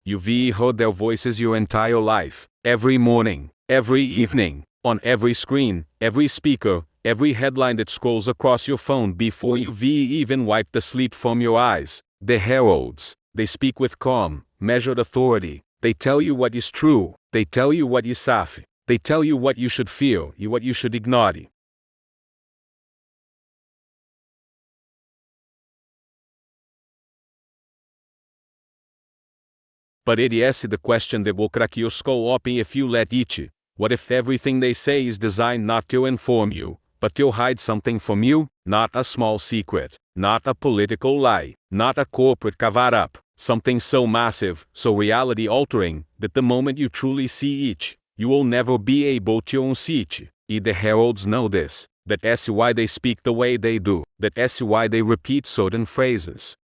You've heard their voices your entire life, every morning, every evening, on every screen, every speaker, every headline that scrolls across your phone before you've even wiped the sleep from your eyes. The heralds, they speak with calm, measured authority. They tell you what is true, they tell you what is safe, they tell you what you should feel, what you should ignore. But it is the question that will crack your skull open if you let it. What if everything they say is designed not to inform you, but to hide something from you? Not a small secret, not a political lie, not a corporate cover-up, something so massive, so reality-altering, that the moment you truly see it, you will never be able to unsee it. The heralds know this, that's why they speak the way they do, that's why they repeat certain phrases.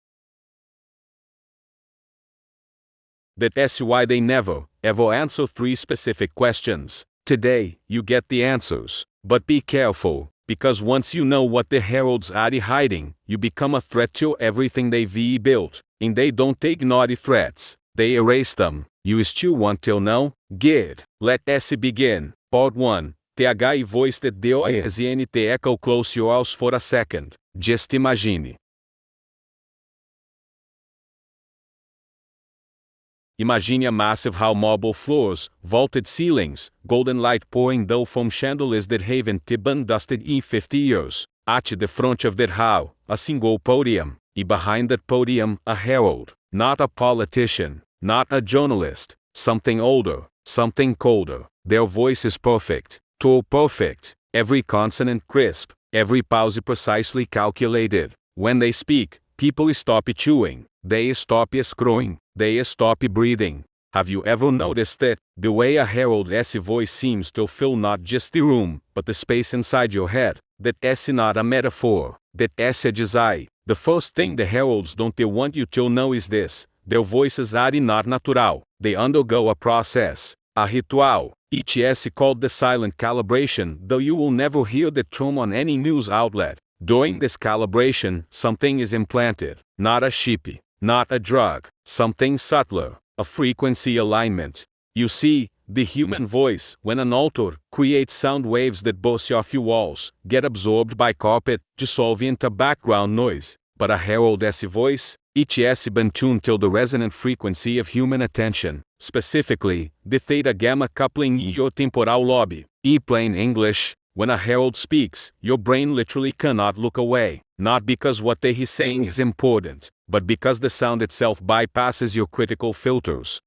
That's why they never, ever answer 3 specific questions. Today, you get the answers. But be careful, because once you know what the heralds are hiding, you become a threat to everything they've built. And they don't ignore the threats, they erase them. You still want to know? Good. Let us begin. Part 1. TH voice that DOSNT echo close your ears for a second. Just imagine. Imagine a massive hall, marble floors, vaulted ceilings, golden light pouring down from chandeliers that haven't been dusted in 50 years. At the front of that hall, a single podium, and behind that podium, a herald. Not a politician, not a journalist, something older, something colder. Their voice is perfect, too perfect, every consonant crisp, every pause precisely calculated. When they speak, people stop chewing, they stop screwing, they stop breathing. Have you ever noticed that? The way a herald's voice seems to fill not just the room, but the space inside your head. That's not a metaphor, that's a design. The first thing the heralds don't want you to know is this: their voices are not natural, they undergo a process, a ritual. It is called the silent calibration, though you will never hear the term on any news outlet. During this calibration, something is implanted, not a chip, not a drug, something subtler, a frequency alignment. You see, the human voice, when unaltered, creates sound waves that bounce off your walls, get absorbed by carpet, dissolve into background noise. But a herald's voice, it has been tuned to the resonant frequency of human attention, specifically, the theta gamma coupling in your temporal lobe. In plain English, when a herald speaks, your brain literally cannot look away, not because what they is saying is important, but because the sound itself bypasses your critical filters.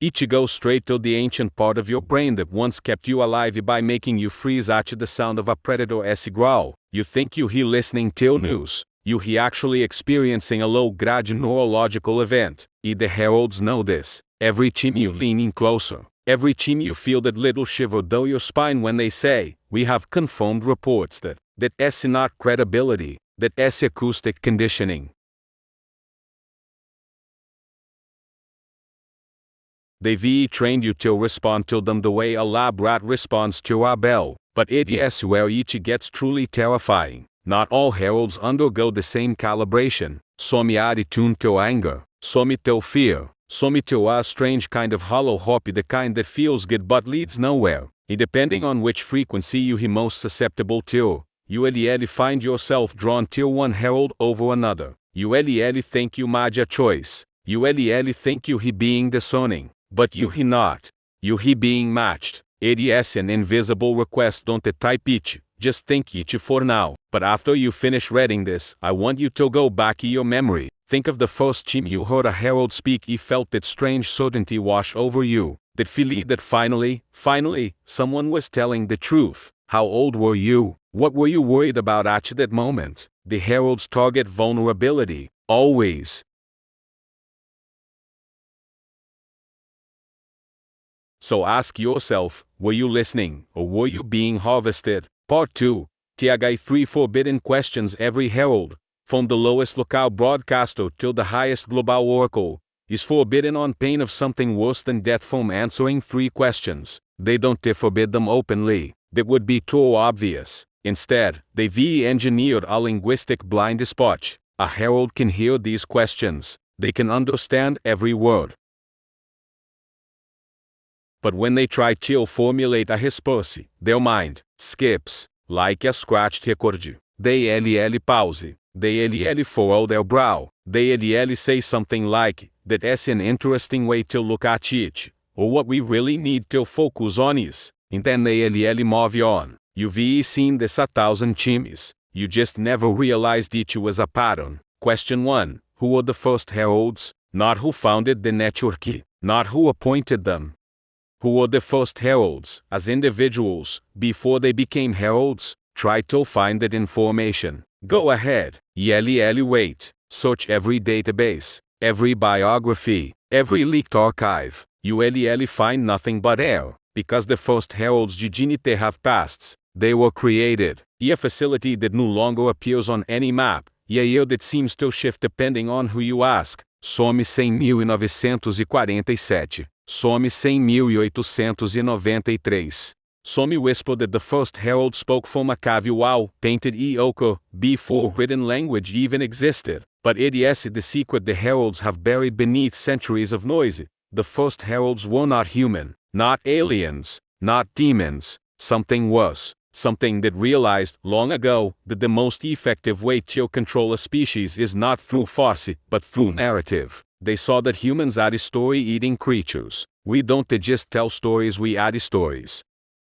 It goes straight to the ancient part of your brain that once kept you alive by making you freeze at the sound of a predator's growl. You think you hear listening to news, you hear actually experiencing a low-grade neurological event. The heralds know this. Every time you lean in closer, every time you feel that little shiver down your spine when they say, "We have confirmed reports that's not credibility, that's acoustic conditioning." They've trained you to respond to them the way a lab rat responds to a bell. But it is where it gets truly terrifying. Not all heralds undergo the same calibration. Some are tuned to anger, some to fear, some to a strange kind of hollow hope, the kind that feels good but leads nowhere. And depending on which frequency you are most susceptible to, you will find yourself drawn to one herald over another. You will think you made a choice. You will think you are being discerning. But you are not. You are being matched. It is an invisible request. Don't type it, just think it for now. But after you finish reading this, I want you to go back in your memory. Think of the first time you heard a herald speak. You felt that strange certainty wash over you. That feeling that finally, someone was telling the truth. How old were you? What were you worried about at that moment? The heralds target vulnerability, always. So ask yourself, were you listening, or were you being harvested? Part 2. TH 3 Forbidden Questions. Every herald, from the lowest local broadcaster till the highest global oracle, is forbidden on pain of something worse than death from answering 3 questions. They don't forbid them openly, that would be too obvious. Instead, they've engineered a linguistic blind spot. A herald can hear these questions, They can understand every word. But when they try to formulate a response, their mind skips, like a scratched record. They pause. They furrow their brow. They say something like, that's an interesting way to look at it. Or what we really need to focus on is, and then they move on. You've seen this 1,000 times. You just never realized it was a pattern. Question 1. Who were the first heralds? Not who founded the network. Not who appointed them. Who were the first heralds, as individuals, before they became heralds? Try to find that information. Go ahead. Wait. Search every database, every biography, every leaked archive. You find nothing but air, because the first heralds didn't have pasts. They were created. A facility that no longer appears on any map. A year that seems to shift depending on who you ask. Some-se em 1947. Some-se em 1893. Some whisper that the first herald spoke from a cave wall, painted ochre, before written language even existed. But it is the secret the heralds have buried beneath centuries of noise. The first heralds were not human, not aliens, not demons. Something worse. Something that realized long ago that the most effective way to control a species is not through force, but through narrative. They saw that humans are story-eating creatures. We don't just tell stories, we add stories.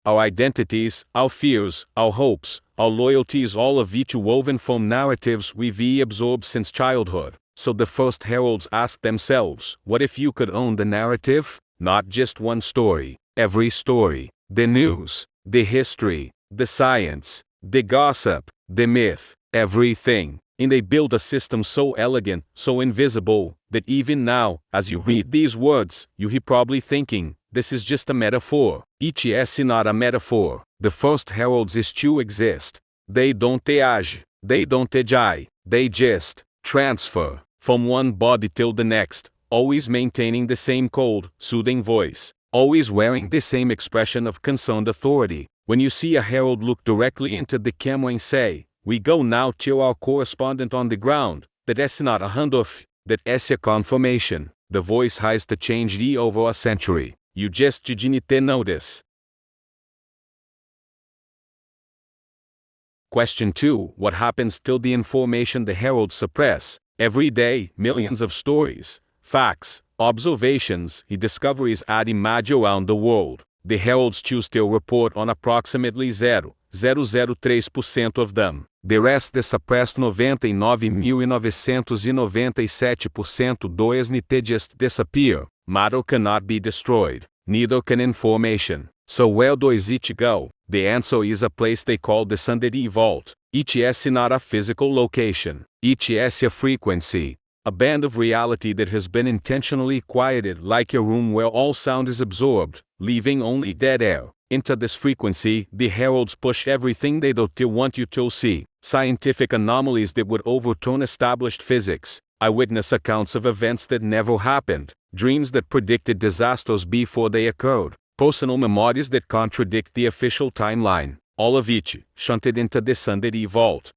Our identities, our fears, our hopes, our loyalties, all of it woven from narratives we've absorbed since childhood. So the first heralds asked themselves, what if you could own the narrative? Not just one story, every story. The news, the history, the science, the gossip, the myth, everything. And they built a system so elegant, so invisible, that even now, as you read these words, you're probably thinking, this is just a metaphor. It is not a metaphor. The first heralds still exist. They don't age. They don't age. They just transfer from one body till the next, always maintaining the same cold, soothing voice, always wearing the same expression of concerned authority. When you see a herald look directly into the camera and say, we go now to our correspondent on the ground, that is not a handoff, that is a confirmation. The voice has changed over a century. You just didn't notice. Question 2. What happens till the information the heralds suppress? Every day, millions of stories, facts, observations, and discoveries are emerged around the world. The heralds choose to report on approximately 0,003% of them. The rest the suppressed 99,997% doesn't just disappear. Matter cannot be destroyed. Neither can information. So where does it go? The answer is a place they call the Sunday Vault. It is not a physical location. It is a frequency. A band of reality that has been intentionally quieted, like a room where all sound is absorbed, leaving only dead air. Into this frequency, the heralds push everything they don't want you to see. Scientific anomalies that would overturn established physics. Eyewitness accounts of events that never happened. Dreams that predicted disasters before they occurred. Personal memories that contradict the official timeline. All of it, shunted into the Sunday Vault.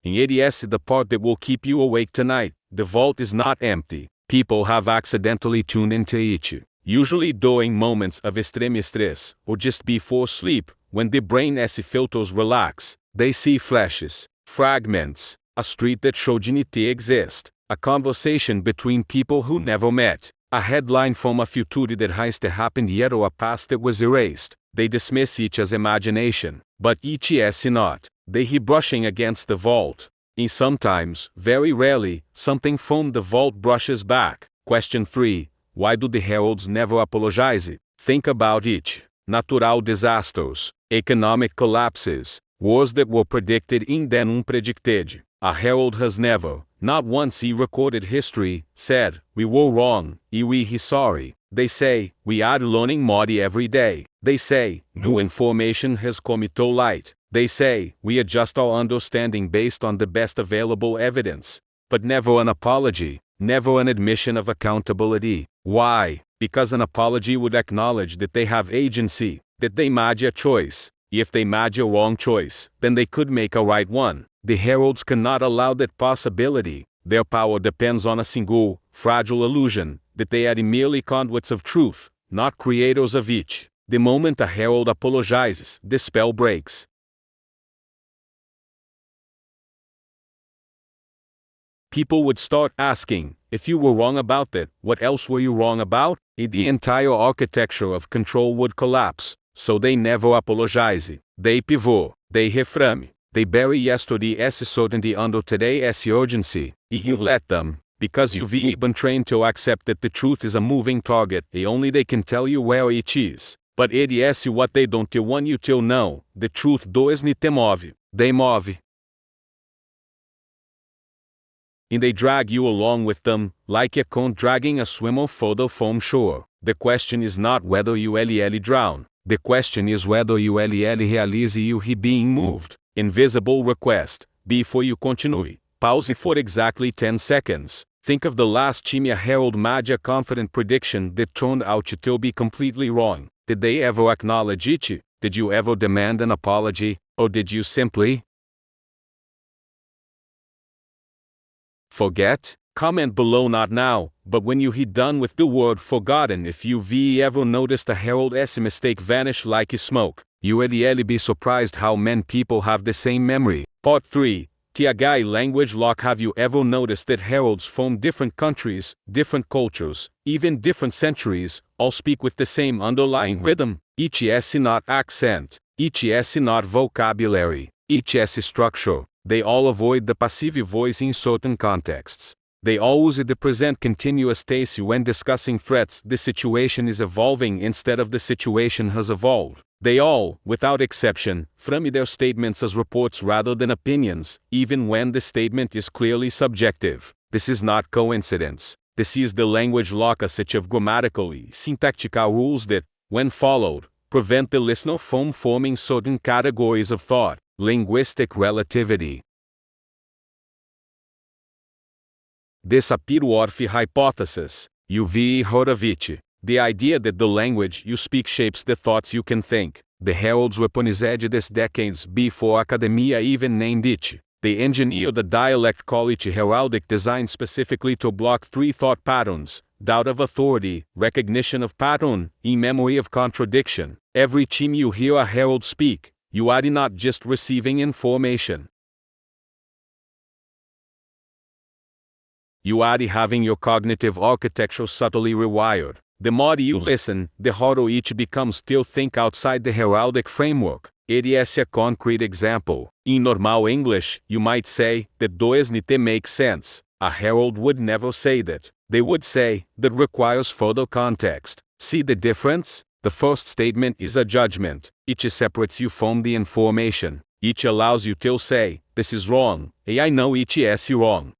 And it is the part that will keep you awake tonight. The vault is not empty. People have accidentally tuned into it. Usually during moments of extreme stress, or just before sleep, when the brain filters relax. They see flashes, fragments, a street that shouldn't exist, a conversation between people who never met, a headline from a future that has happened yet or a past that was erased. They dismiss it as imagination, but it is not. They hear brushing against the vault. And sometimes, very rarely, something from the vault brushes back. Question 3. Why do the heralds never apologize? Think about it. Natural disasters, economic collapses, wars that were predicted and then unpredicted. A herald has never, not once in recorded history, said, we were wrong, and we are sorry. They say, we are learning more every day. They say, new information has come to light. They say, we adjust our understanding based on the best available evidence. But never an apology, never an admission of accountability. Why? Because an apology would acknowledge that they have agency, that they made a choice. If they made a wrong choice, then they could make a right one. The heralds cannot allow that possibility. Their power depends on a single, fragile illusion, that they are merely conduits of truth, not creators of each. The moment a herald apologizes, the spell breaks. People would start asking, if you were wrong about that, what else were you wrong about? The entire architecture of control would collapse. So they never apologize. They pivot, they reframe, they bury yesterday's certainty under today's urgency. You let them, because you've been trained to accept that the truth is a moving target, only they can tell you where it is. But it is what they don't want you to know. The truth does not te move, they move. And they drag you along with them, like a cone dragging a swimmer further from shore. The question is not whether you drown. The question is whether you realize you being moved. Invisible request. Before you continue, pause for exactly 10 seconds. Think of the last time a herald made a confident prediction that turned out to be completely wrong. Did they ever acknowledge it? Did you ever demand an apology? Or did you simply forget? Comment below not now, but when you done with the word forgotten. If you've ever noticed a herald's mistake vanish like smoke, you would really be surprised how many people have the same memory. Part 3. THI Language Lock. Have you ever noticed that heralds from different countries, different cultures, even different centuries, all speak with the same underlying rhythm? Each is not accent, each is not vocabulary, each is structure. They all avoid the passive voice in certain contexts. They all use the present continuous tense when discussing threats. The situation is evolving instead of the situation has evolved. They all, without exception, frame their statements as reports rather than opinions, even when the statement is clearly subjective. This is not coincidence. This is the language lock, a set of grammatical and syntactical rules that, when followed, prevent the listener from forming certain categories of thought. Linguistic relativity. The Sapir-Whorf hypothesis. You've heard of it. The idea that the language you speak shapes the thoughts you can think. The heralds weaponized this decades before academia even named it. They engineered a dialect called it heraldic design specifically to block 3 thought patterns: doubt of authority, recognition of pattern, and memory of contradiction. Every time you hear a herald speak, you are not just receiving information. You are having your cognitive architecture subtly rewired. The more you listen, the harder it becomes to think outside the heraldic framework. It is a concrete example. In normal English, you might say, that does not make sense. A herald would never say that. They would say, that requires further context. See the difference? The first statement is a judgment. It separates you from the information. It allows you to say, this is wrong, and I know it is wrong.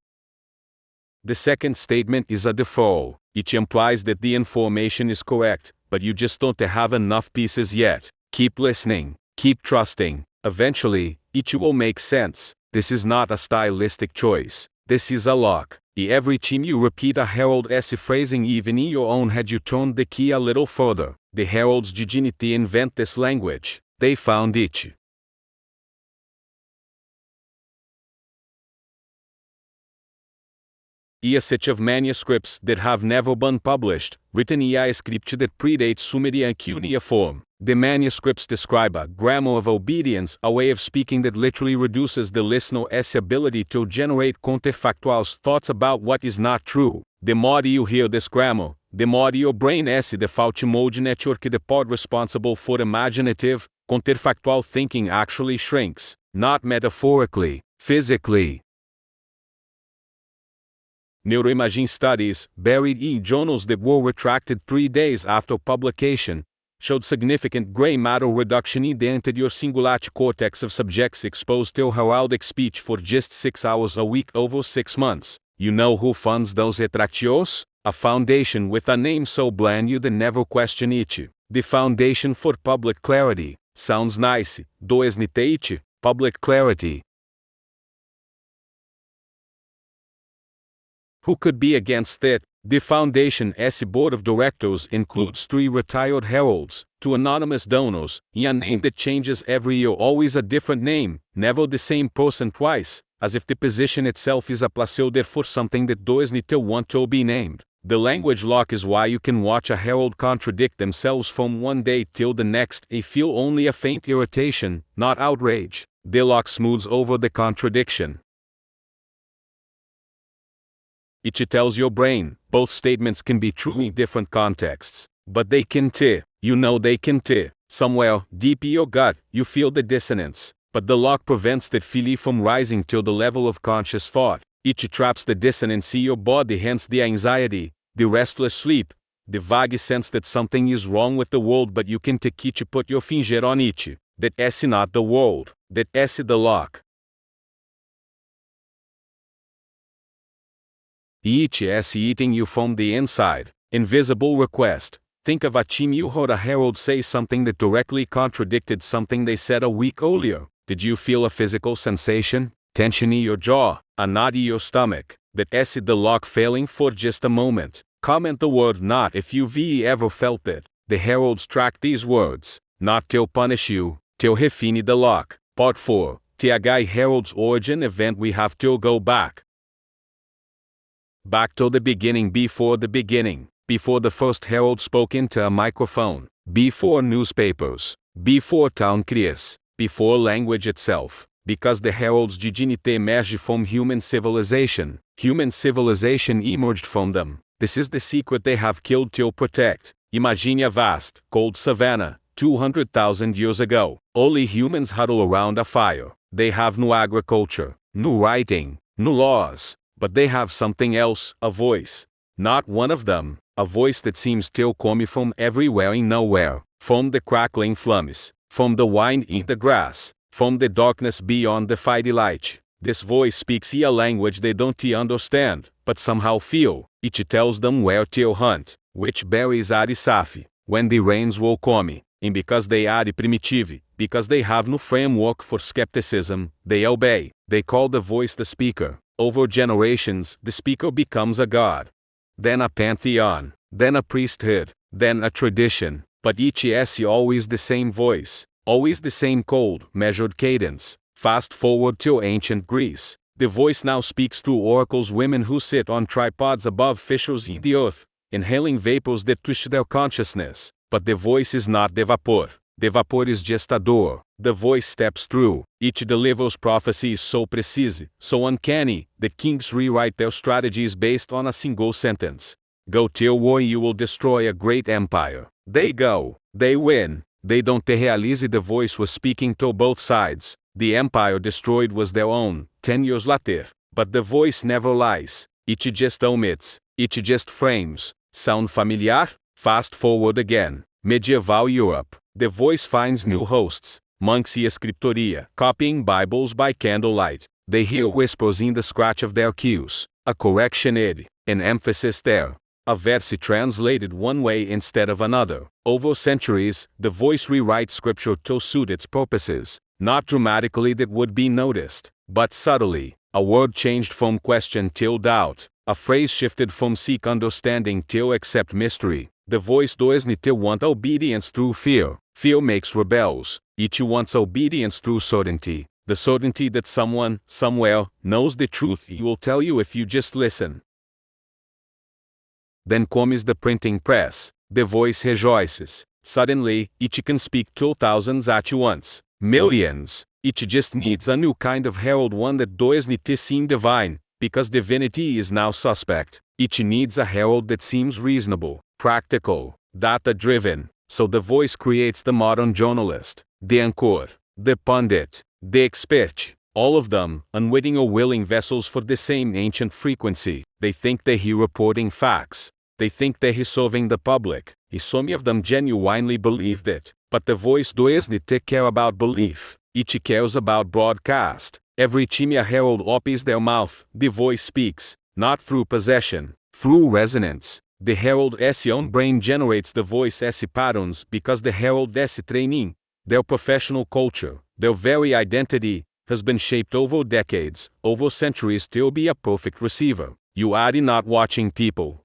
The second statement is a default. It implies that the information is correct, but you just don't have enough pieces yet. Keep listening, keep trusting. Eventually, it will make sense. This is not a stylistic choice. This is a lock. Every time you repeat a herald's phrasing, even in your own head, you turn the key a little further. The heralds did not invent this language. They found it. A set of manuscripts that have never been published, written in a script that predates Sumerian cuneiform. The manuscripts describe a grammar of obedience, a way of speaking that literally reduces the listener's ability to generate counterfactual thoughts about what is not true. The more you hear this grammar, the more your brain's default mode network, the part responsible for imaginative, counterfactual thinking, actually shrinks, not metaphorically, physically. Neuroimaging studies, buried in journals that were retracted 3 days after publication, showed significant gray matter reduction in the anterior cingulate cortex of subjects exposed to heraldic speech for just 6 hours a week over 6 months. You know who funds those retractions? A foundation with a name so bland you'd never question it. The Foundation for Public Clarity. Sounds nice, does not it? Public clarity. Who could be against it? The Foundation's board of directors includes 3 retired heralds, 2 anonymous donors, and a name that changes every year, always a different name, never the same person twice, as if the position itself is a placeholder for something that doesn't want to be named. The language lock is why you can watch a herald contradict themselves from one day till the next and feel only a faint irritation, not outrage. The lock smooths over the contradiction. It tells your brain, both statements can be true in different contexts, but they can too. You know they can too. Somewhere, deep in your gut, you feel the dissonance, but the lock prevents that feeling from rising to the level of conscious thought. It traps the dissonance in your body, hence the anxiety, the restless sleep, the vague sense that something is wrong with the world, but you can take it, put your finger on it. That is not the world, that is the lock. It is eating you from the inside. Invisible request. Think of a time you heard a herald say something that directly contradicted something they said a week earlier. Did you feel a physical sensation? Tension in your jaw, a knot in your stomach? That is the lock failing for just a moment. Comment the word "not" if you've ever felt it. The heralds track these words, not to punish you, to refine the lock. Part 4. TH Herald's origin event. We have to go back. Back to the beginning, before the beginning, before the first herald spoke into a microphone, before newspapers, before town criers, before language itself, because the heralds didn't emerge from human civilization emerged from them. This is the secret they have killed to protect. Imagine a vast, cold savanna, 200,000 years ago. Only humans huddle around a fire. They have no agriculture, no writing, no laws. But they have something else, a voice. Not one of them, a voice that seems to come from everywhere and nowhere, from the crackling flames, from the wind in the grass, from the darkness beyond the fiery light. This voice speaks a language they don't understand, but somehow feel. It tells them where to hunt, which berries are safe, when the rains will come, and because they are primitive, because they have no framework for skepticism, they obey. They call the voice the speaker. Over generations, the speaker becomes a god, then a pantheon, then a priesthood, then a tradition, but each is always the same voice, always the same cold, measured cadence. Fast forward to ancient Greece. The voice now speaks through oracles, women who sit on tripods above fissures in the earth, inhaling vapors that touch their consciousness. But the voice is not the vapor. The vapor is just a door. The voice steps through. It delivers prophecies so precise, so uncanny, that kings rewrite their strategies based on a single sentence. Go to war, you will destroy a great empire. They go. They win. They don't realize the voice was speaking to both sides. The empire destroyed was their own, 10 years later. But the voice never lies. It just omits. It just frames. Sound familiar? Fast forward again. Medieval Europe. The voice finds new hosts. Monks e scriptoria, copying Bibles by candlelight. They hear whispers in the scratch of their keys. A correction here, an emphasis there. A verse translated one way instead of another. Over centuries, the voice rewrites scripture to suit its purposes. Not dramatically that would be noticed, but subtly. A word changed from question till doubt. A phrase shifted from seek understanding till accept mystery. The voice doesn't want obedience through fear. Fear makes rebels. It wants obedience through certainty. The certainty that someone, somewhere, knows the truth. He will tell you if you just listen. Then comes the printing press. The voice rejoices. Suddenly, it can speak to thousands at once. Millions. It just needs a new kind of herald, one that doesn't seem divine, because divinity is now suspect. It needs a herald that seems reasonable, practical, data-driven. So the voice creates the modern journalist, the anchor, the pundit, the expert. All of them, unwitting or willing vessels for the same ancient frequency. They think they hear reporting facts. They think they hear serving the public. Some of them genuinely believe that. But the voice doesn't care about belief. It cares about broadcast. Every time a herald opens their mouth, the voice speaks, not through possession, through resonance. The herald's own brain generates the voice's patterns because the herald's training, their professional culture, their very identity, has been shaped over decades, over centuries to be a perfect receiver. You are not watching people.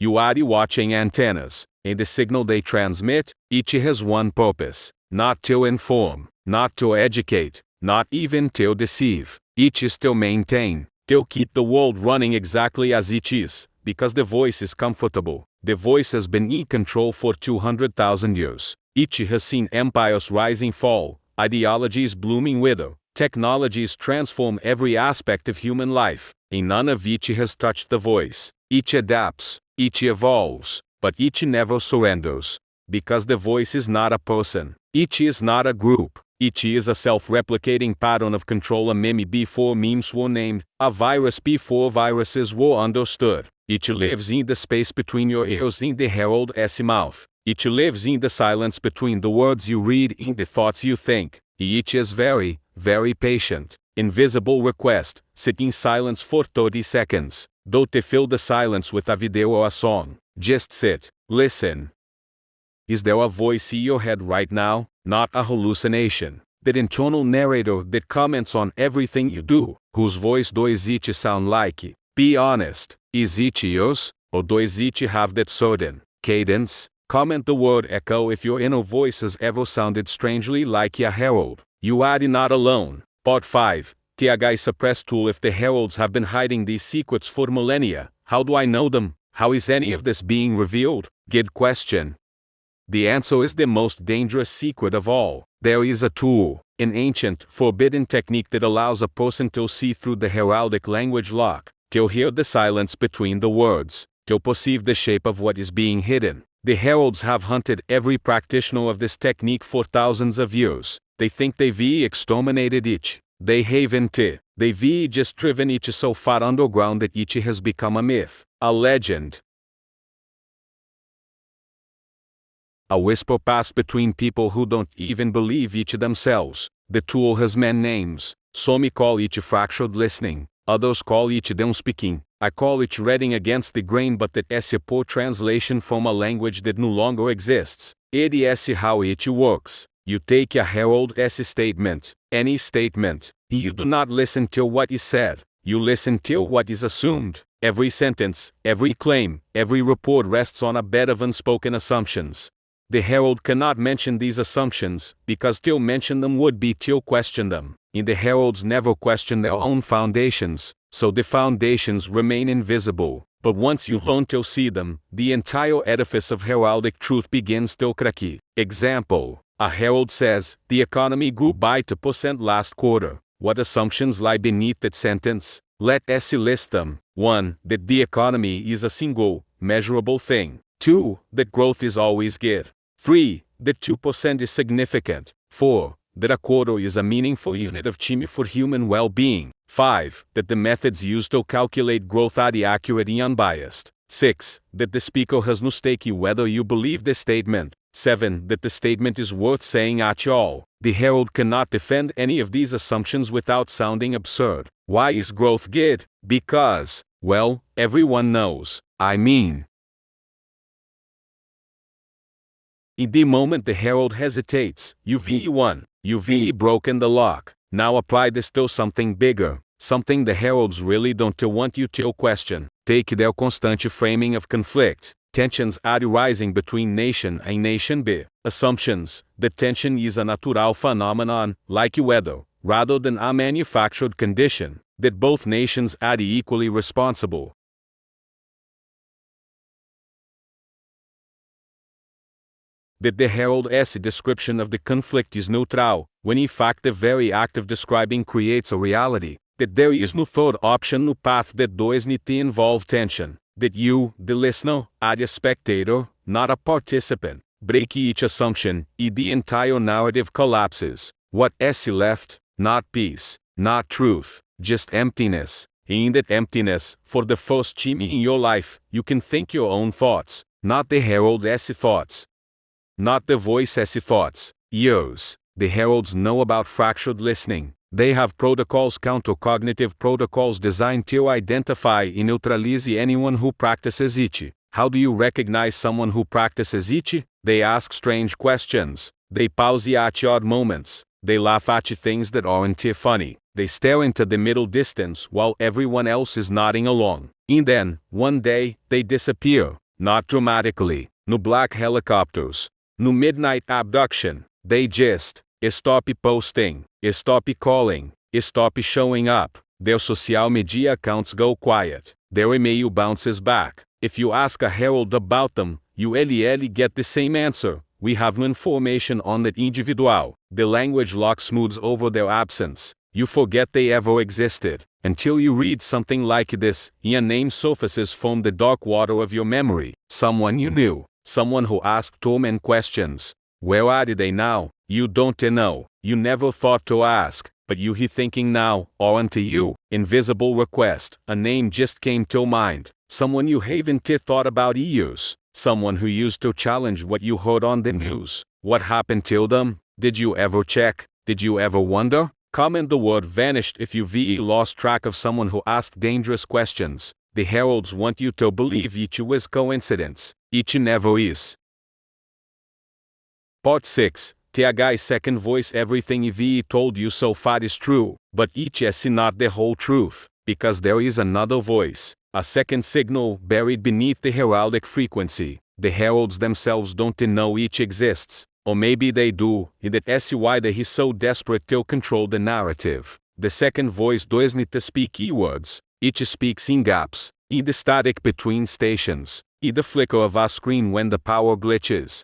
You are watching antennas. In the signal they transmit, each has one purpose: not to inform, not to educate, not even to deceive. Each is to maintain, to keep the world running exactly as it is, because the voice is comfortable. The voice has been in control for 200,000 years. Each has seen empires rise and fall, ideologies blooming wither, technologies transform every aspect of human life, and none of each has touched the voice. Each adapts, each evolves, but each never surrenders. Because the voice is not a person, each is not a group, each is a self-replicating pattern of control. A meme before memes were named, a virus before viruses were understood. Each lives in the space between your ears in the Herald S mouth. Each lives in the silence between the words you read and the thoughts you think. Each is very, very patient. Invisible request: sit in silence for 30 seconds. Don't fill the silence with a video or a song. Just sit, listen. Is there a voice in your head right now? Not a hallucination. That internal narrator that comments on everything you do. Whose voice does it sound like? Be honest. Is it yours? Or does it have that certain cadence? Comment the word echo if your inner voice has ever sounded strangely like a herald. You are not alone. Part 5. TH suppress tool. If the heralds have been hiding these secrets for millennia, how do I know them? How is any of this being revealed? Good question. The answer is the most dangerous secret of all. There is a tool, an ancient, forbidden technique that allows a person to see through the heraldic language lock, to hear the silence between the words, to perceive the shape of what is being hidden. The heralds have hunted every practitioner of this technique for thousands of years. They think they've exterminated each. They haven't. They've just driven each so far underground that each has become a myth, a legend. A whisper passed between people who don't even believe each themselves. The tool has many names. Some call each fractured listening, others call each down speaking. I call each reading against the grain, but that is a poor translation from a language that no longer exists. It is how each works. You take a herald S statement, any statement. You do not listen to what is said. You listen to what is assumed. Every sentence, every claim, every report rests on a bed of unspoken assumptions. The herald cannot mention these assumptions, because to mention them would be to question them. And the heralds never question their own foundations, so the foundations remain invisible. But once you learn to see them, the entire edifice of heraldic truth begins to crack. Example: a herald says, the economy grew by 2% last quarter. What assumptions lie beneath that sentence? Let us list them. 1. That the economy is a single, measurable thing. 2. That growth is always good. 3. That 2% is significant. 4. That a quarter is a meaningful unit of time for human well-being. 5. That the methods used to calculate growth are accurate and unbiased. 6. That the speaker has no stake in whether you believe the statement. 7. That the statement is worth saying at all. The herald cannot defend any of these assumptions without sounding absurd. Why is growth good? Because, well, everyone knows. I mean, in the moment the herald hesitates, you've won. You've broken the lock. Now apply this to something bigger, something the heralds really don't want you to question. Take their constant framing of conflict. Tensions are rising between nation A and nation B. Assumptions: the tension is a natural phenomenon, like weather, rather than a manufactured condition, that both nations are equally responsible. That the Herald's description of the conflict is neutral, when in fact the very act of describing creates a reality. That there is no third option, no path that does not involve tension. That you, the listener, are a spectator, not a participant. Break each assumption, and the entire narrative collapses. What is left? Not peace, not truth, just emptiness. In that emptiness, for the first time in your life, you can think your own thoughts, not the Herald's thoughts. Not the voice's thoughts. Yours. The heralds know about fractured listening. They have protocols, counter-cognitive protocols designed to identify and neutralize anyone who practices it. How do you recognize someone who practices it? They ask strange questions. They pause at odd moments. They laugh at things that aren't funny. They stare into the middle distance while everyone else is nodding along. And then, one day, they disappear. not dramatically, no black helicopters, no midnight abduction. They just stop posting, stop calling, stop showing up. Their social media accounts go quiet. Their email bounces back. If you ask a herald about them, you really get the same answer. We have no information on that individual. The language lock smooths over their absence. You forget they ever existed, until you read something like this. A name surfaces from the dark water of your memory. Someone you knew. Someone who asked too many questions. Where are they now? You don't know. You never thought to ask, but you he thinking now, aren't you? Invisible request. A name just came to mind. Someone you haven't thought about years. Someone who used to challenge what you heard on the news. What happened to them? Did you ever check? Did you ever wonder? Comment the word vanished if you lost track of someone who asked dangerous questions. The heralds want you to believe each is coincidence. Each never is. Part 6. TH's second voice. Everything EVE told you so far is true, but each is not the whole truth, because there is another voice. A second signal buried beneath the heraldic frequency. The heralds themselves don't know each exists, or maybe they do, and that's why they is so desperate to control the narrative. The second voice doesn't speak words, each speaks in gaps, in the static between stations, in the flicker of a screen when the power glitches.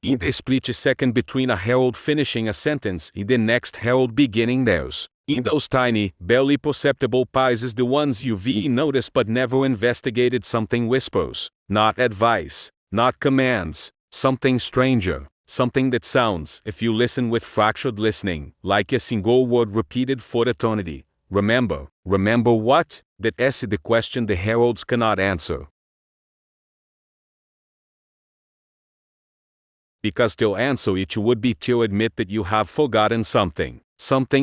In the split second between a herald finishing a sentence and the next herald beginning theirs. In those tiny, barely perceptible pauses, the ones you've noticed but never investigated, something whispers. Not advice, not commands, something stranger, something that sounds, if you listen with fractured listening, like a single word repeated for eternity. Remember what? That is the question the heralds cannot answer. Because to answer it would be to admit that you have forgotten something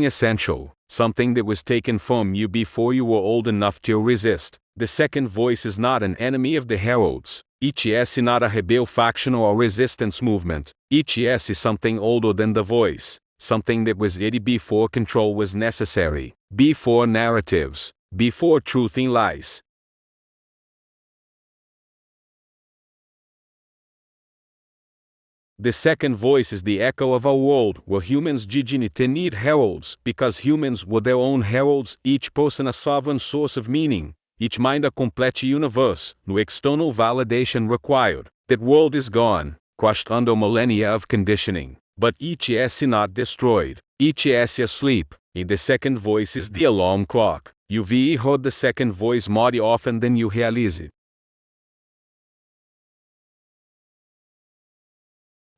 essential, something that was taken from you before you were old enough to resist. The second voice is not an enemy of the heralds. Each is not a rebel faction or a resistance movement. Each is something older than the voice, something that was it before control was necessary, before narratives, before truth in lies. The second voice is the echo of a world where humans didn't need heralds, because humans were their own heralds, each person a sovereign source of meaning, each mind a complete universe, no external validation required. That world is gone, crushed under millennia of conditioning, but each is not destroyed, each is asleep, and the second voice is the alarm clock. You've heard the second voice more often than you realize.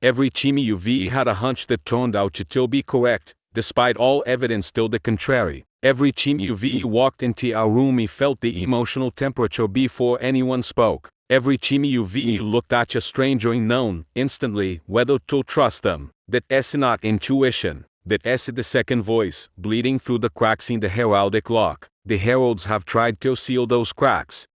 Every time you've had a hunch that turned out to be correct, despite all evidence to the contrary. Every time you've walked into a room and felt the emotional temperature before anyone spoke. Every time you've looked at a stranger and known instantly whether to trust them. That is not intuition. That is the second voice, bleeding through the cracks in the heraldic lock. The heralds have tried to seal those cracks.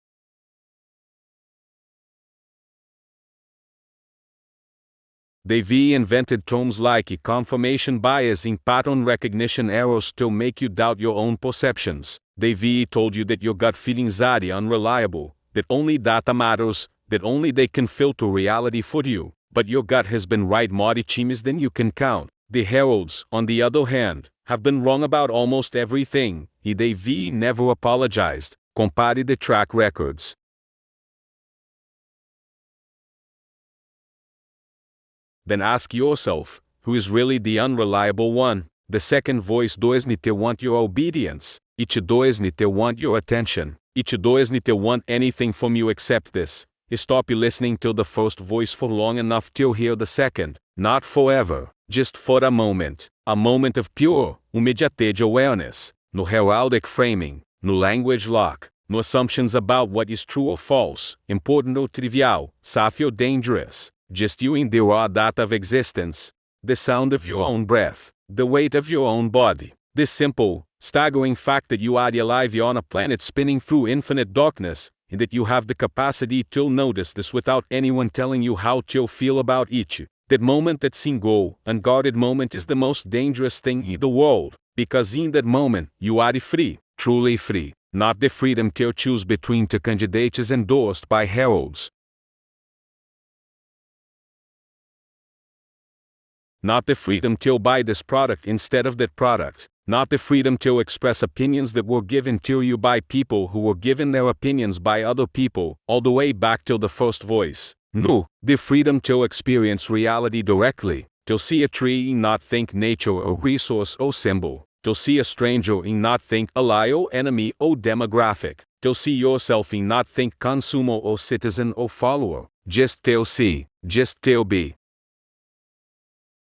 They've invented terms like confirmation bias and pattern recognition errors to make you doubt your own perceptions. They've told you that your gut feelings are unreliable, that only data matters, that only they can filter reality for you. But your gut has been right more times than you can count. The heralds, on the other hand, have been wrong about almost everything. They've never apologized. Compare the track records. Then ask yourself, who is really the unreliable one? The second voice doesn't want your obedience. It doesn't want your attention. It doesn't want anything from you except this. Stop listening to the first voice for long enough to hear the second. Not forever, just for a moment of pure, immediate awareness. No heraldic framing, no language lock, no assumptions about what is true or false, important or trivial, safe or dangerous. Just you in the raw data of existence, the sound of your own breath, the weight of your own body, this simple, staggering fact that you are alive on a planet spinning through infinite darkness, and that you have the capacity to notice this without anyone telling you how to feel about each. That moment, that single, unguarded moment, is the most dangerous thing in the world, because in that moment, you are free, truly free. not the freedom to choose between two candidates endorsed by heralds. Not the freedom to buy this product instead of that product. Not the freedom to express opinions that were given to you by people who were given their opinions by other people, all the way back to the first voice. No, the freedom to experience reality directly, to see a tree and not think nature a resource or symbol, to see a stranger and not think ally or enemy or demographic, to see yourself and not think consumer or citizen or follower, just to see, just to be.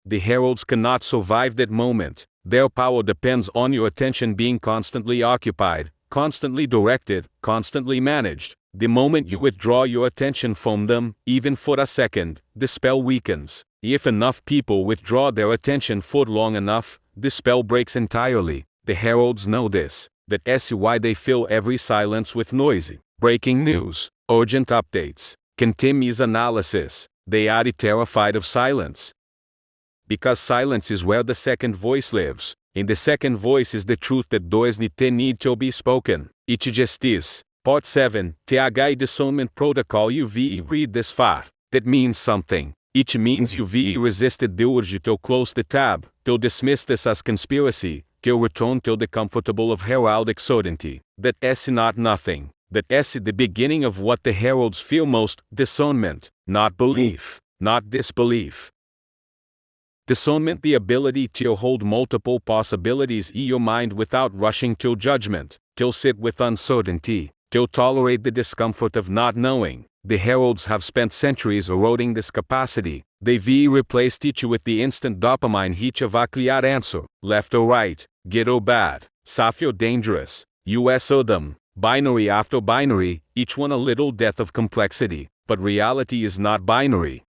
The heralds cannot survive that moment. Their power depends on your attention being constantly occupied, constantly directed, constantly managed. The moment you withdraw your attention from them, even for a second, the spell weakens. If enough people withdraw their attention for long enough, the spell breaks entirely. The heralds know this. That's why they fill every silence with noisy, breaking news, urgent updates, continuous analysis. They are terrified of silence. Because silence is where the second voice lives. In the second voice is the truth that does not need to be spoken. It just is. Part 7, TH Discernment Protocol UV read this far. That means something. It means UV resisted the urge to close the tab, to dismiss this as conspiracy, to return to the comfortable of heraldic certainty. That's not nothing. That's the beginning of what the heralds fear most, discernment, not belief, not disbelief. Discernment, the ability to hold multiple possibilities in your mind without rushing to judgment, to sit with uncertainty, to tolerate the discomfort of not knowing. The heralds have spent centuries eroding this capacity. They've replaced it with the instant dopamine hit of a clear answer, left or right, good or bad, safe or dangerous, US or them, binary after binary, each one a little death of complexity. But reality is not binary.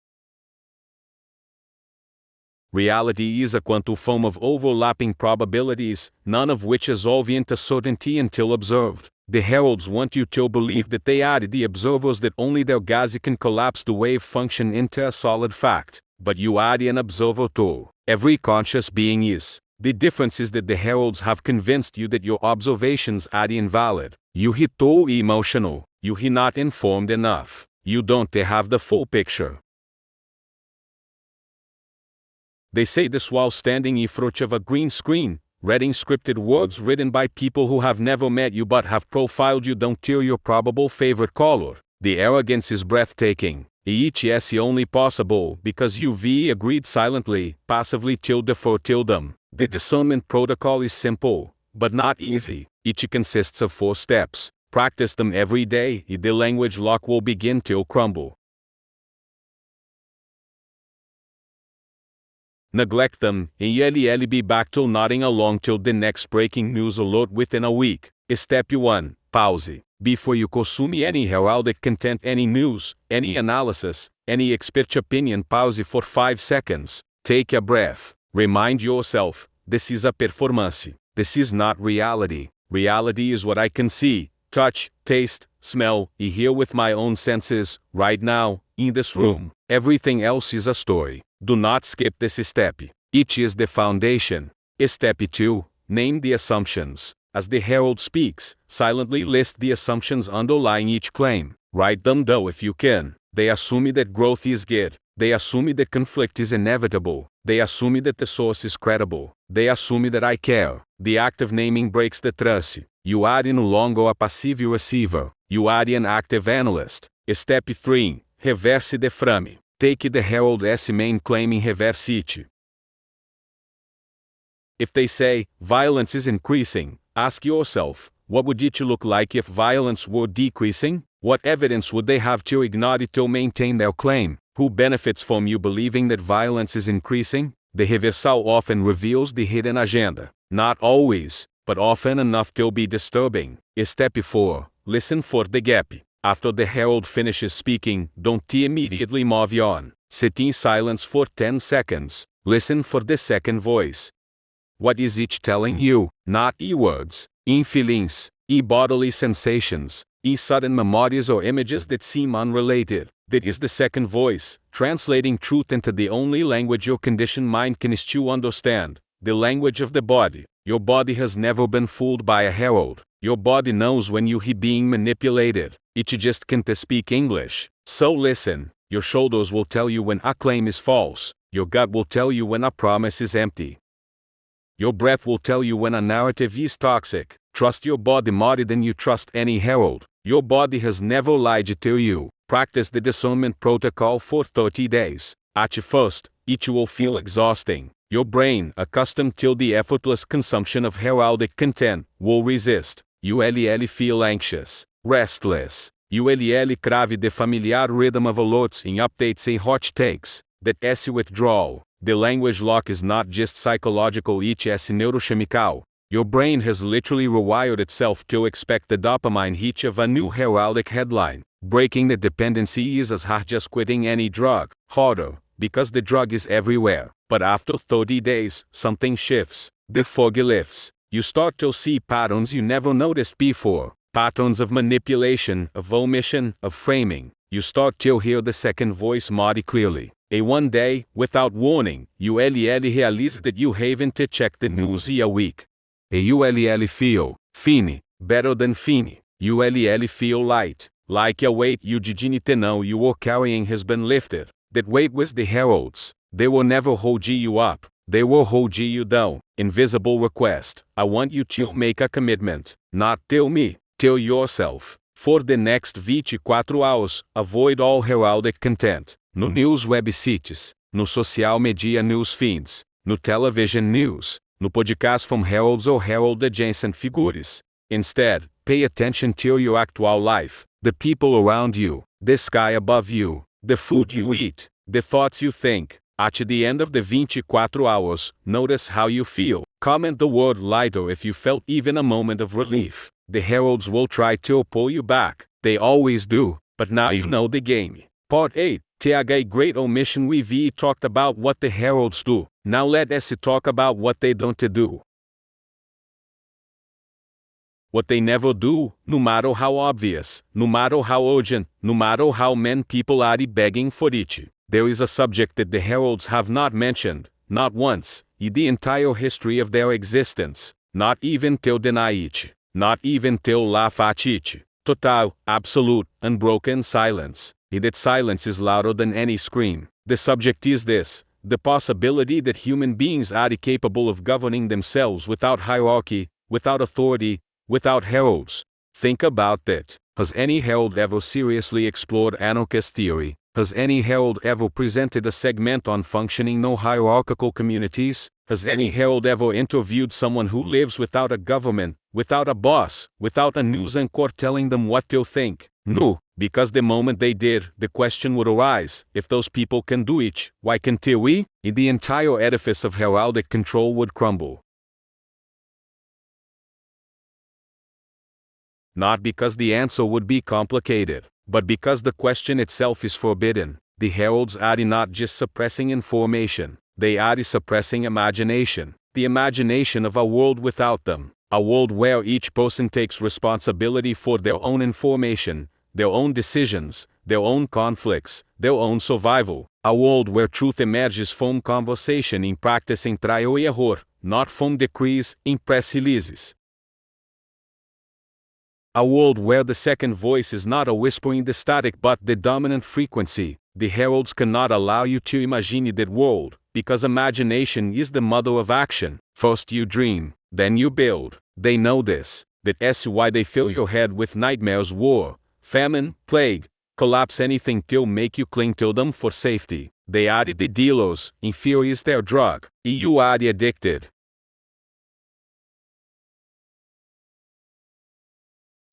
Reality is a quantum form of overlapping probabilities, none of which dissolve into certainty until observed. The heralds want you to believe that they are the observers, that only their gaze can collapse the wave function into a solid fact. But you are an observer too. Every conscious being is. The difference is that the heralds have convinced you that your observations are invalid. You are too emotional. You are not informed enough. You don't have the full picture. They say this while standing in front of a green screen, reading scripted words written by people who have never met you but have profiled you down to your probable favorite color. The arrogance is breathtaking. It's only possible because you've agreed silently, passively to defer to them. The discernment protocol is simple, but not easy. It consists of 4 steps. Practice them every day, the language lock will begin to crumble. Neglect them, and you'll be back to nodding along till the next breaking news alert within a week. Step 1. Pause. Before you consume any heraldic content, any news, any analysis, any expert opinion, pause for 5 seconds. Take a breath. Remind yourself, this is a performance. This is not reality. Reality is what I can see, touch, taste, smell, and hear with my own senses, right now, in this room. Everything else is a story. Do not skip this step. It is the foundation. Step 2. Name the assumptions. As the herald speaks, silently list the assumptions underlying each claim. Write them down if you can. They assume that growth is good. They assume that conflict is inevitable. They assume that the source is credible. They assume that I care. The act of naming breaks the trust. You are no longer a passive receiver. You are an active analyst. Step 3. Reverse the frame. Take the herald's main claim and reverse it. If they say, violence is increasing, ask yourself, what would it look like if violence were decreasing? What evidence would they have to ignore it to maintain their claim? Who benefits from you believing that violence is increasing? The reversal often reveals the hidden agenda. Not always, but often enough to be disturbing. Step 4. Listen for the gap. After the herald finishes speaking, don't immediately move on. Sit in silence for 10 seconds. Listen for the second voice. What is it telling you? Not e-words, in-feelings, e-bodily sensations, e-sudden memories or images that seem unrelated. That is the second voice, translating truth into the only language your conditioned mind can understand, the language of the body. Your body has never been fooled by a herald. Your body knows when you he being manipulated. It just can't speak English. So listen, your shoulders will tell you when a claim is false. Your gut will tell you when a promise is empty. Your breath will tell you when a narrative is toxic. Trust your body more than you trust any herald. Your body has never lied to you. Practice the discernment protocol for 30 days. At first, it will feel exhausting. Your brain, accustomed to the effortless consumption of heraldic content, will resist. You'll feel anxious, restless. You'll crave the familiar rhythm of alerts in updates and hot takes. That S withdrawal. The language lock is not just psychological, it's neurochemical. Your brain has literally rewired itself to expect the dopamine hit of a new heraldic headline. Breaking the dependency is as hard as quitting any drug. Harder, because the drug is everywhere. But after 30 days, something shifts. The fog lifts. You start to see patterns you never noticed before. Patterns of manipulation, of omission, of framing. You start to hear the second voice more clearly. One day, without warning, you'll realize that you haven't to check the news a week. You'll feel fine, better than fine. You'll feel light, like a weight you didn't know you were carrying has been lifted. That weight was the heralds. They will never hold you up. They will hold you down. Invisible request. I want you to make a commitment. Not tell me, tell yourself. For the next 24 hours, avoid all heraldic content. No news websites, no social media news feeds, no television news, no podcast from heralds or herald adjacent figures. Instead, pay attention to your actual life, the people around you, the sky above you, the food you eat, the thoughts you think. At the end of the 24 hours, notice how you feel. Comment the word lighter if you felt even a moment of relief. The heralds will try to pull you back. They always do, but now you know the game. Part 8. TH Great Omission. We've talked about what the heralds do. Now let us talk about what they don't do. What they never do, no matter how obvious, no matter how urgent, no matter how many people are begging for it. There is a subject that the heralds have not mentioned, not once, in the entire history of their existence. Not even till deny it. Not even till laugh at it. Total, absolute, unbroken silence. That silence is louder than any scream. The subject is this: the possibility that human beings are capable of governing themselves without hierarchy, without authority, without heralds. Think about that. Has any herald ever seriously explored anarchist theory? Has any herald ever presented a segment on functioning no hierarchical communities? Has any herald ever interviewed someone who lives without a government, without a boss, without a news anchor telling them what to think? No, because the moment they did, the question would arise: if those people can do it, why can't we? The entire edifice of heraldic control would crumble. Not because the answer would be complicated, but because the question itself is forbidden. The heralds are not just suppressing information, they are suppressing imagination. The imagination of a world without them. A world where each person takes responsibility for their own information, their own decisions, their own conflicts, their own survival. A world where truth emerges from conversation in practice and trial and error, not from decrees in press releases. A world where the second voice is not a whisper in the static but the dominant frequency. The heralds cannot allow you to imagine that world, because imagination is the mother of action. First you dream, then you build. They know this. That's why they fill your head with nightmares: war, famine, plague, collapse, anything to make you cling to them for safety. They are the dealers, and fear is their drug. You are addicted.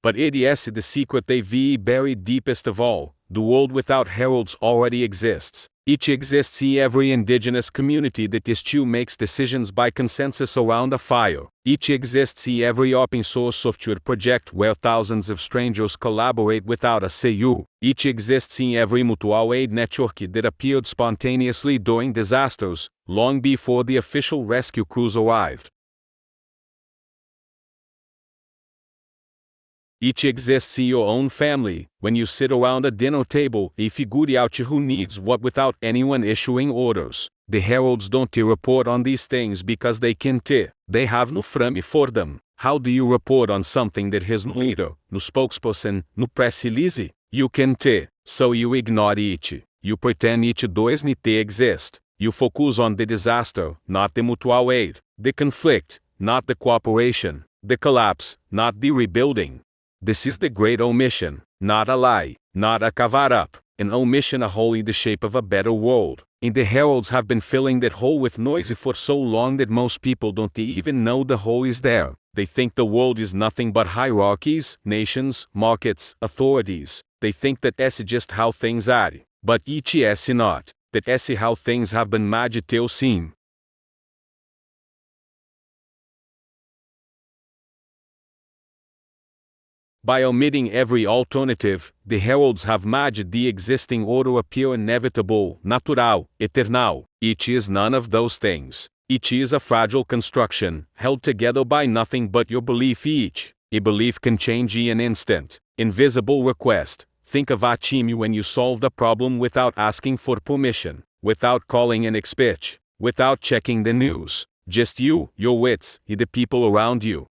But it is the secret they've buried deepest of all. The world without heralds already exists. It exists in every indigenous community that is to makes decisions by consensus around a fire. It exists in every open source software project where thousands of strangers collaborate without a say. It exists in every mutual aid network that appeared spontaneously during disasters, long before the official rescue crews arrived. It exists in your own family. When you sit around a dinner table, you figure out who needs what without anyone issuing orders. The heralds don't report on these things because they can't. They have no frame for them. How do you report on something that has no leader, no spokesperson, no press release? You can te, so you ignore it. You pretend it does not exist. You focus on the disaster, not the mutual aid, the conflict, not the cooperation, the collapse, not the rebuilding. This is the great omission, not a lie, not a cover-up, an omission a hole in the shape of a better world. And the heralds have been filling that hole with noise for so long that most people don't even know the hole is there. They think the world is nothing but hierarchies, nations, markets, authorities. They think that that's just how things are. But it is not. That is how things have been made to seem. By omitting every alternative, the heralds have made the existing order appear inevitable, natural, eternal. It is none of those things. It is a fragile construction, held together by nothing but your belief each. A belief can change in an instant. Invisible request. Think of a team when you solved a problem without asking for permission, without calling an expert, without checking the news. Just you, your wits, and the people around you.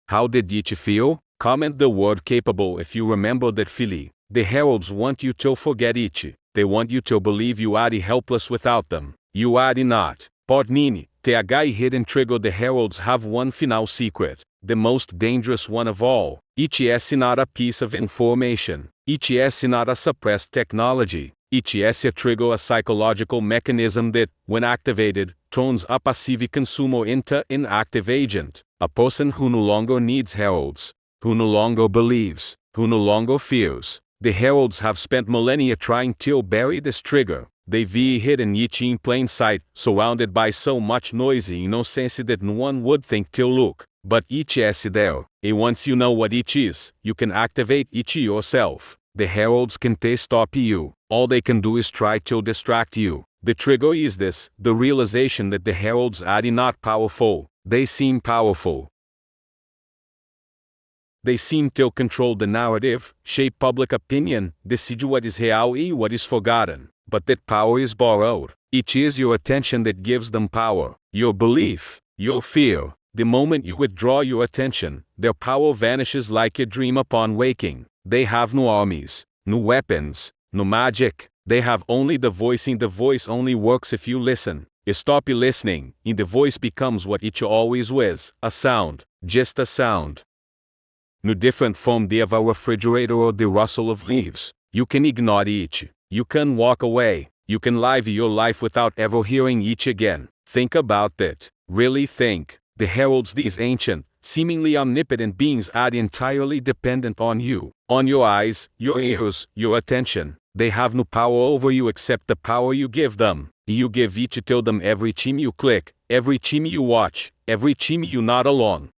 How did it feel? Comment the word capable if you remember that feeling. The heralds want you to forget it. They want you to believe you are helpless without them. You are not. Portnini, TH hidden trigger. The heralds have one final secret. The most dangerous one of all. It is not a piece of information. It is not a suppressed technology. It is a trigger, a psychological mechanism that, when activated, turns a passive consumer into an active agent. A person who no longer needs heralds, who no longer believes, who no longer fears. The heralds have spent millennia trying to bury this trigger. They've hidden it in plain sight, surrounded by so much noisy innocence that no one would think to look. But it is there, and once you know what it is, you can activate it yourself. The heralds can't stop you. All they can do is try to distract you. The trigger is this, the realization that the heralds are not powerful. They seem powerful. They seem to control the narrative, shape public opinion, decide what is real and what is forgotten. But that power is borrowed. It is your attention that gives them power. Your belief, your fear. The moment you withdraw your attention, their power vanishes like a dream upon waking. They have no armies, no weapons, no magic. They have only the voice, and the voice only works if you listen. You stop listening, and the voice becomes what it always was, a sound, just a sound. No different from the of a refrigerator or the rustle of leaves. You can ignore it. You can walk away. You can live your life without ever hearing it again. Think about that. Really think. The heralds, these ancient, seemingly omnipotent beings, are entirely dependent on you, on your eyes, your ears, your attention. They have no power over you except the power you give them. You give it to them every time you click, every time you watch, every time you nod along.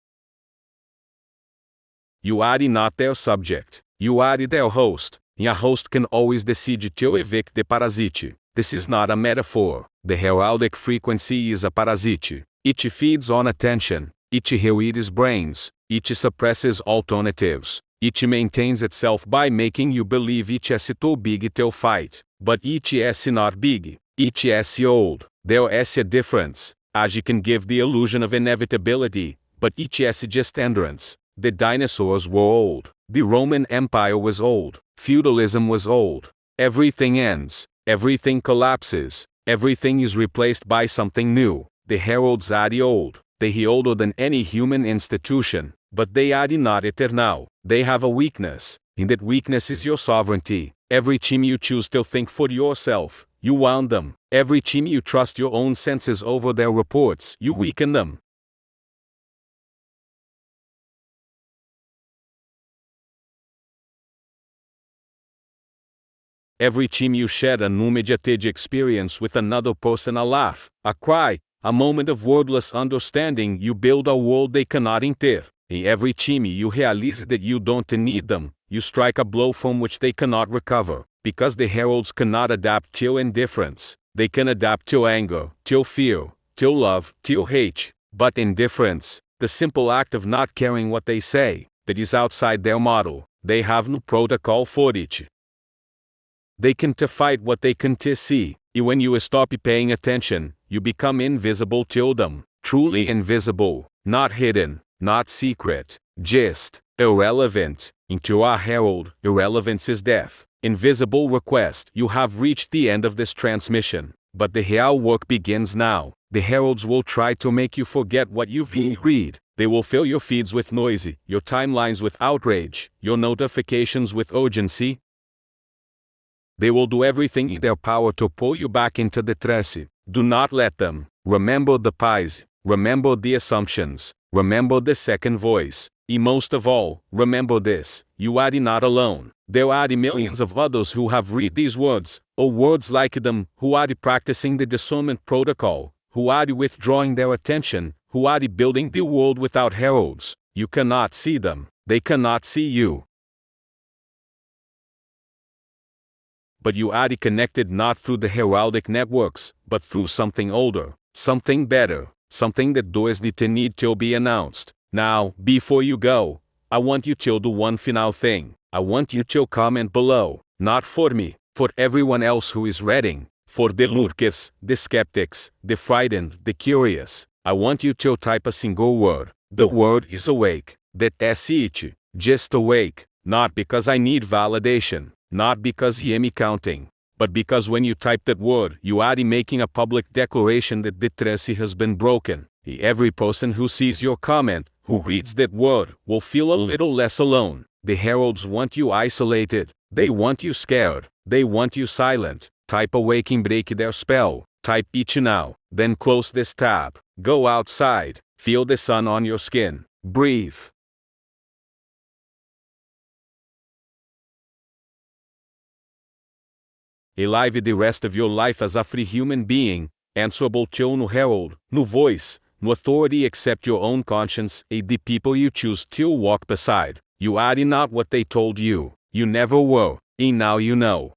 You are not their subject. You are their host, and a host can always decide to evict the parasite. This is not a metaphor. The heraldic frequency is a parasite. It feeds on attention. It reads brains. It suppresses alternatives. It maintains itself by making you believe it is too big to fight. But it is not big. It is old. There is a difference. Age can give the illusion of inevitability, but it is just endurance. The dinosaurs were old. The Roman Empire was old. Feudalism was old. Everything ends. Everything collapses. Everything is replaced by something new. The heralds are old. They are older than any human institution, but they are not eternal. They have a weakness, and that weakness is your sovereignty. Every time you choose to think for yourself, you wound them. Every time you trust your own senses over their reports, you weaken them. Every time you share an immediate experience with another person, a laugh, a cry, a moment of wordless understanding, you build a world they cannot enter. And every time you realize that you don't need them, you strike a blow from which they cannot recover. Because the heralds cannot adapt to indifference. They can adapt to anger, to fear, to love, to hate. But indifference, the simple act of not caring what they say, that is outside their model. They have no protocol for it. They can fight what they can see. And when you stop paying attention, you become invisible to them. truly invisible, not hidden, not secret, just irrelevant. Into our herald, irrelevance is death. Invisible request. You have reached the end of this transmission, but the real work begins now. The heralds will try to make you forget what you've read. They will fill your feeds with noise, your timelines with outrage, your notifications with urgency. They will do everything in their power to pull you back into the trance. Do not let them. Remember the pies. Remember the assumptions. Remember the second voice. And most of all, remember this: you are not alone. There are millions of others who have read these words, or words like them, who are practicing the discernment protocol, who are withdrawing their attention, who are building the world without heralds. You cannot see them. They cannot see you. But you are connected not through the heraldic networks, but through something older, something better, something that does not need to be announced. Now, before you go, I want you to do one final thing. I want you to comment below, not for me, for everyone else who is reading, for the lurkers, the skeptics, the frightened, the curious. I want you to type a single word. The word is awake. That's it. Just awake. Not because I need validation, not because I am counting, but because when you type that word, you are making a public declaration that the trance has been broken. Every person who sees your comment, who reads that word, will feel a little less alone. The heralds want you isolated. They want you scared. They want you silent. Type awake and break their spell. Type it now. Then close this tab. Go outside. Feel the sun on your skin. Breathe. Live the rest of your life as a free human being, answerable to no herald, no voice, no authority except your own conscience and the people you choose to walk beside. You are not what they told you. You never were, and now you know.